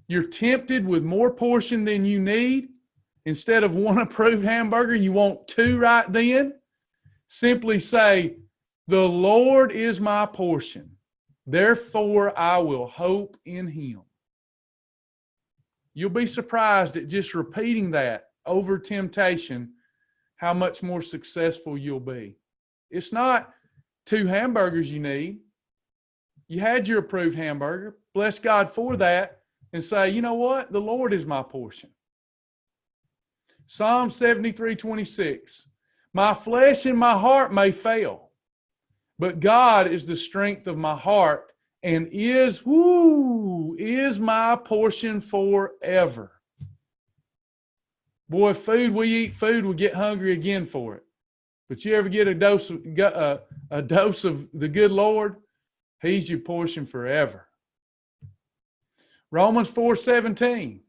You're tempted with more portion than you need. Instead of 1 approved hamburger, you want 2 right then. Simply say, the Lord is my portion. Therefore, I will hope in him. You'll be surprised at just repeating that over temptation, how much more successful you'll be. It's not 2 hamburgers you need. You had your approved hamburger. Bless God for that. And say, you know what? The Lord is my portion. Psalm 73:26. My flesh and my heart may fail, but God is the strength of my heart and is my portion forever. Boy, we eat food, we get hungry again for it. But you ever get a dose of the good Lord? He's your portion forever. Romans 4:17.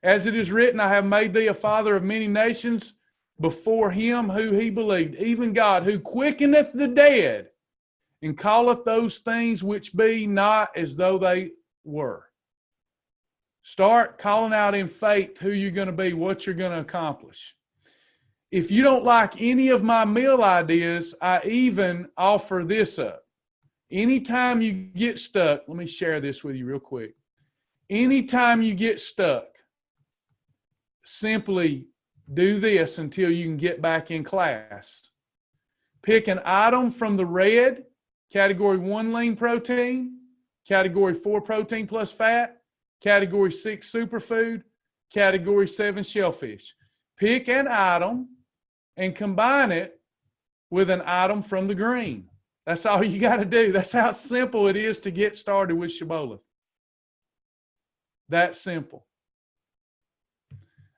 As it is written, I have made thee a father of many nations before him who he believed, even God, who quickeneth the dead and calleth those things which be not as though they were. Start calling out in faith who you're going to be, what you're going to accomplish. If you don't like any of my meal ideas, I even offer this up. Anytime you get stuck, let me share this with you real quick. Anytime you get stuck, simply do this until you can get back in class. Pick an item from the red, category 1 lean protein, category 4 protein plus fat, category 6 superfood, category 7 shellfish. Pick an item and combine it with an item from the green. That's all you got to do. That's how simple it is to get started with Shibboleth. That simple.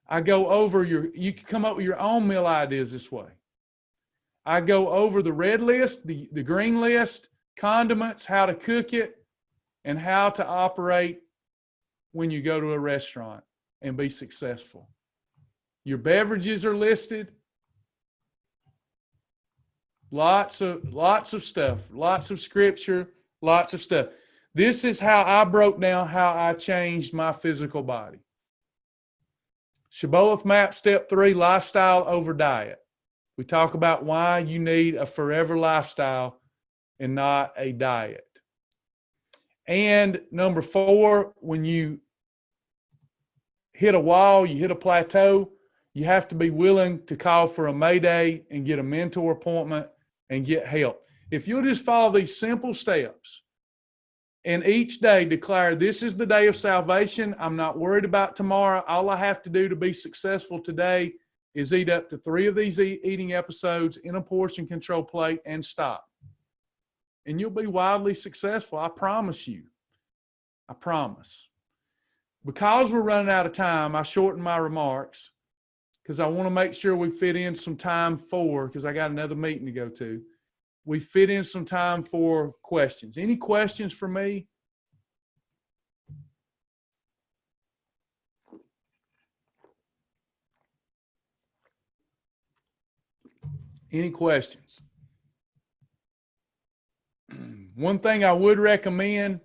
I go over you can come up with your own meal ideas this way. I go over the red list, the green list, condiments, how to cook it, and how to operate when you go to a restaurant and be successful. Your beverages are listed. Lots of stuff, lots of scripture, lots of stuff. This is how I broke down how I changed my physical body. Shibboleth Map Step 3, lifestyle over diet. We talk about why you need a forever lifestyle and not a diet. And number 4, when you hit a wall, you hit a plateau, you have to be willing to call for a mayday and get a mentor appointment and get help. If you'll just follow these simple steps and each day declare, this is the day of salvation. I'm not worried about tomorrow. All I have to do to be successful today is eat up to 3 of these eating episodes in a portion control plate and stop. And you'll be wildly successful. I promise you. I promise. Because we're running out of time, I shorten my remarks because I want to make sure we fit in some time because I got another meeting to go to. We fit in some time for questions. Any questions for me? Any questions? One thing I would recommend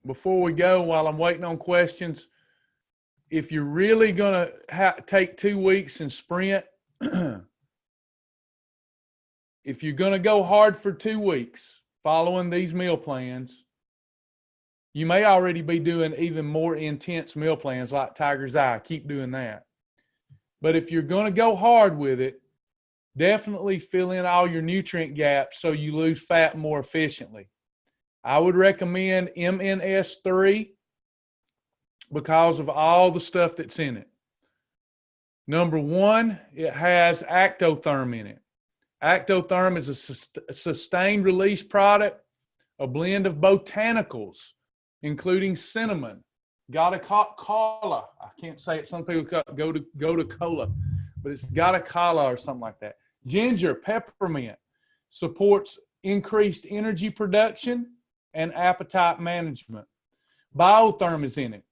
before we go, while I'm waiting on questions, if you're really going to take 2 weeks and sprint, if you're going to go hard for 2 weeks following these meal plans, you may already be doing even more intense meal plans like Tiger's Eye. Keep doing that. But if you're going to go hard with it, definitely fill in all your nutrient gaps so you lose fat more efficiently. I would recommend MNS3 because of all the stuff that's in it. Number 1, it has Actotherm in it. Actotherm is a sustained release product, a blend of botanicals, including cinnamon, gotta cola. I can't say it. Some people go to cola, but it's gotta cola or something like that. Ginger, peppermint, supports increased energy production and appetite management. Biotherm is in it.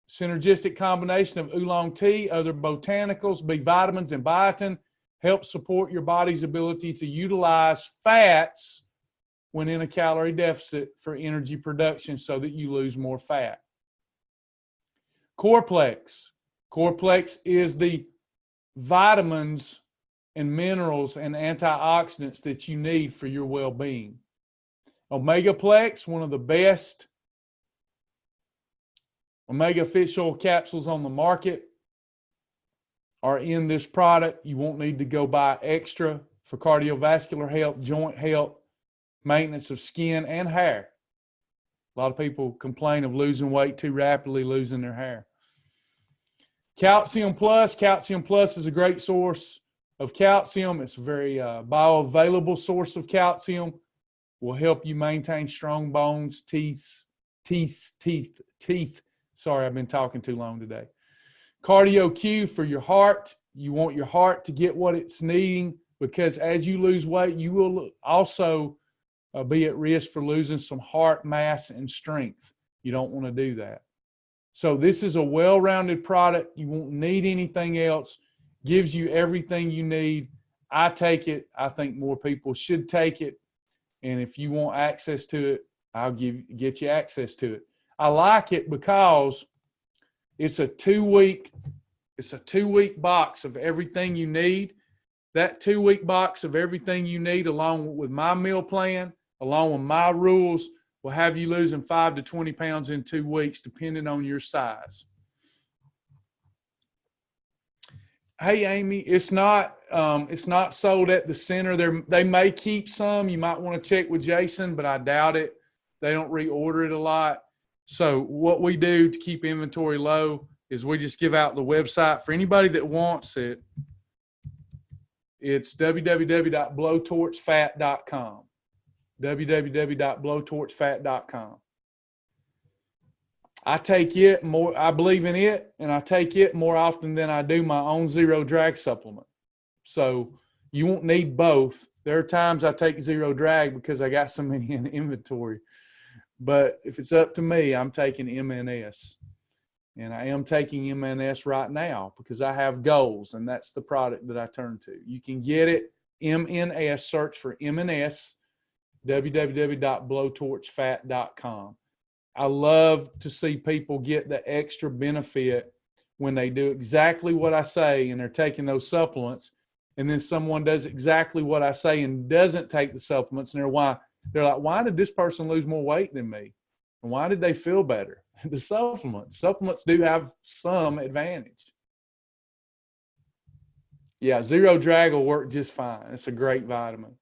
Synergistic combination of oolong tea, other botanicals, B vitamins, and biotin helps support your body's ability to utilize fats when in a calorie deficit for energy production so that you lose more fat. Coreplex. Coreplex is the vitamins and minerals and antioxidants that you need for your well-being. Omegaplex, one of the best omega fish oil capsules on the market, are in this product. You won't need to go buy extra for cardiovascular health, joint health, maintenance of skin and hair. A lot of people complain of losing weight too rapidly, losing their hair. Calcium Plus. Calcium Plus is a great source of calcium. It's a very bioavailable source of calcium. Will help you maintain strong bones, teeth. Sorry, I've been talking too long today. Cardio Q for your heart. You want your heart to get what it's needing because as you lose weight, you will also be at risk for losing some heart mass and strength. You don't want to do that. So this is a well-rounded product. You won't need anything else. Gives you everything you need. I take it. I think more people should take it. And if you want access to it, I'll get you access to it. I like it because it's a 2-week box of everything you need. That 2-week box of everything you need, along with my meal plan, along with my rules, will have you losing 5 to 20 pounds in 2 weeks, depending on your size. Hey, Amy, it's not sold at the center. They may keep some. You might want to check with Jason, but I doubt it. They don't reorder it a lot. So what we do to keep inventory low is we just give out the website for anybody that wants it. It's www.blowtorchfat.com. www.blowtorchfat.com. I take it more, I believe in it, and I take it more often than I do my own zero drag supplement. So you won't need both. There are times I take zero drag because I got so many in inventory. But if it's up to me, I'm taking MNS. And I am taking MNS right now because I have goals, and that's the product that I turn to. You can get it, MNS, search for MNS, www.blowtorchfat.com. I love to see people get the extra benefit when they do exactly what I say and they're taking those supplements, and then someone does exactly what I say and doesn't take the supplements, and they're like, why did this person lose more weight than me? And why did they feel better? The supplements do have some advantage. Yeah, Zero Drag will work just fine. It's a great vitamin.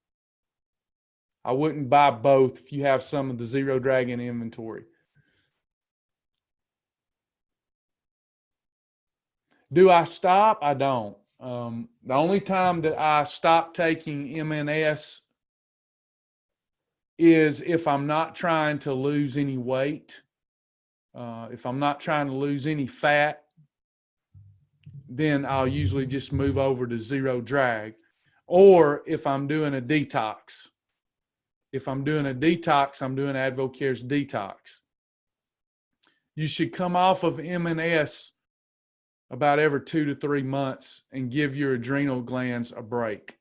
I wouldn't buy both if you have some of the Zero Drag in inventory. Do I stop? I don't. The only time that I stop taking MNS is if I'm not trying to lose any weight, if I'm not trying to lose any fat, then I'll usually just move over to Zero Drag. Or if I'm doing a detox. If I'm doing a detox, I'm doing AdvoCare's detox. You should come off of MNS about every 2 to 3 months and give your adrenal glands a break.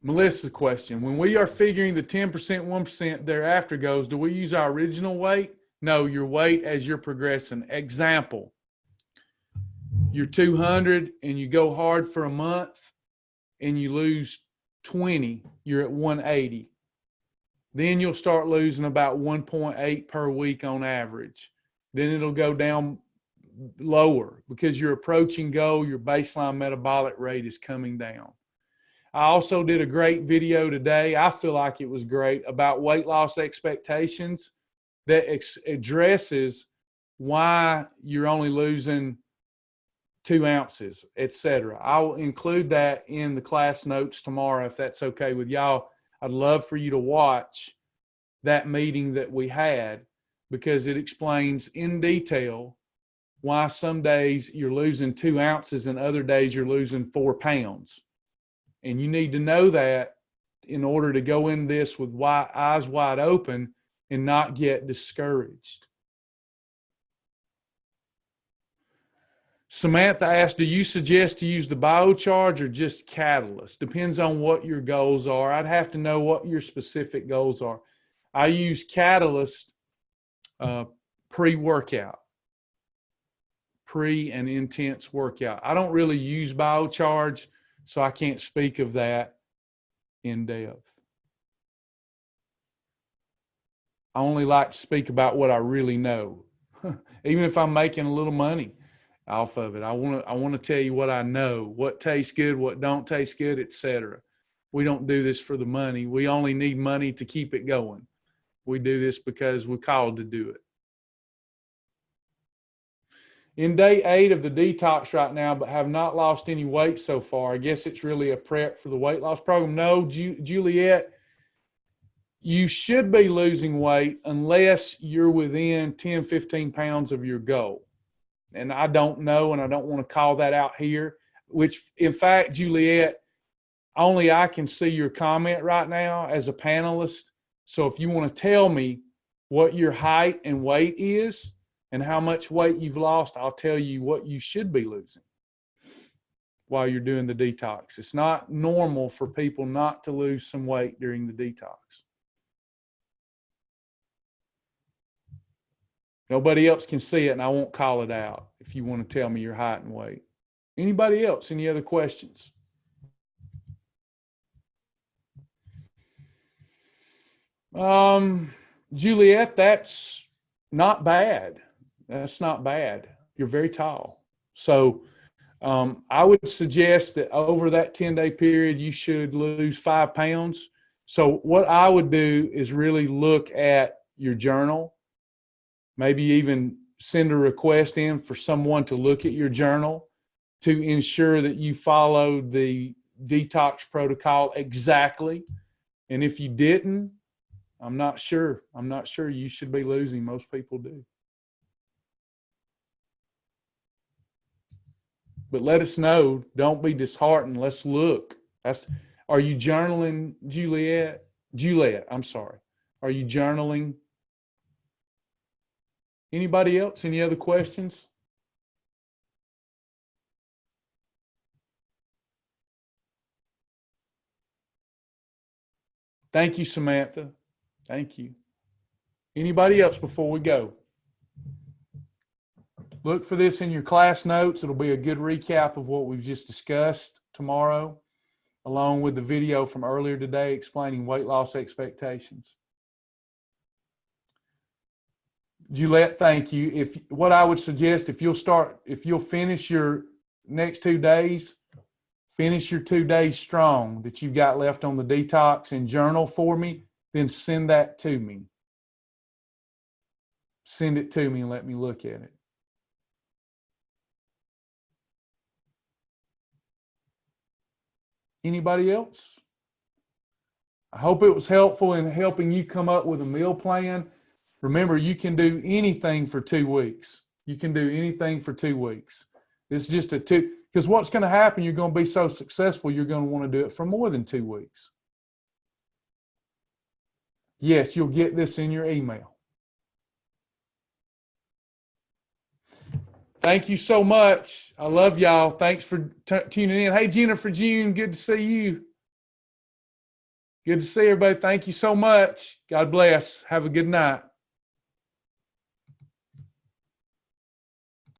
Melissa's question: when we are figuring the 10%, 1% thereafter goes, do we use our original weight? No, your weight as you're progressing. Example, you're 200 and you go hard for a month and you lose 20, you're at 180. Then you'll start losing about 1.8 per week on average. Then it'll go down lower because you're approaching goal, your baseline metabolic rate is coming down. I also did a great video today, I feel like it was great, about weight loss expectations that addresses why you're only losing 2 ounces, etc. I'll include that in the class notes tomorrow if that's okay with y'all. I'd love for you to watch that meeting that we had because it explains in detail why some days you're losing 2 ounces and other days you're losing 4 pounds. And you need to know that in order to go in this with eyes wide open and not get discouraged. Samantha asked, do you suggest to use the Biocharge or just Catalyst? Depends on what your goals are. I'd have to know what your specific goals are. I use Catalyst pre-workout, pre and intense workout. I don't really use Biocharge, so I can't speak of that in depth. I only like to speak about what I really know, even if I'm making a little money off of it. I want to tell you what I know, what tastes good, what don't taste good, etc. We don't do this for the money. We only need money to keep it going. We do this because we're called to do it. In day 8 of the detox right now, but have not lost any weight so far. I guess it's really a prep for the weight loss program. No, Juliet, you should be losing weight unless you're within 10, 15 pounds of your goal. And I don't know, and I don't want to call that out here, which in fact, Juliet, only I can see your comment right now as a panelist. So if you want to tell me what your height and weight is and how much weight you've lost, I'll tell you what you should be losing while you're doing the detox. It's not normal for people not to lose some weight during the detox. Nobody else can see it, and I won't call it out if you want to tell me your height and weight. Anybody else? Any other questions? Juliet, that's not bad. That's not bad. You're very tall. So I would suggest that over that 10-day period, you should lose 5 pounds. So what I would do is really look at your journal, maybe even send a request in for someone to look at your journal to ensure that you follow the detox protocol exactly. And if you didn't, I'm not sure. I'm not sure you should be losing. Most people do. But let us know. Don't be disheartened. Let's look. Are you journaling, Juliet? Juliet, I'm sorry. Are you journaling? Anybody else? Any other questions? Thank you, Samantha. Thank you. Anybody else before we go? Look for this in your class notes. It'll be a good recap of what we've just discussed tomorrow, along with the video from earlier today explaining weight loss expectations. Juliet, thank you. What I would suggest, if you'll finish your next 2 days, finish your 2 days strong that you've got left on the detox and journal for me, then send that to me. Send it to me and let me look at it. Anybody else? I hope it was helpful in helping you come up with a meal plan. Remember, you can do anything for 2 weeks. You can do anything for 2 weeks. It's just because what's going to happen, you're going to be so successful, you're going to want to do it for more than 2 weeks. Yes, you'll get this in your email. Thank you so much. I love y'all. Thanks for tuning in. Hey, Jennifer June, good to see you. Good to see everybody. Thank you so much. God bless. Have a good night.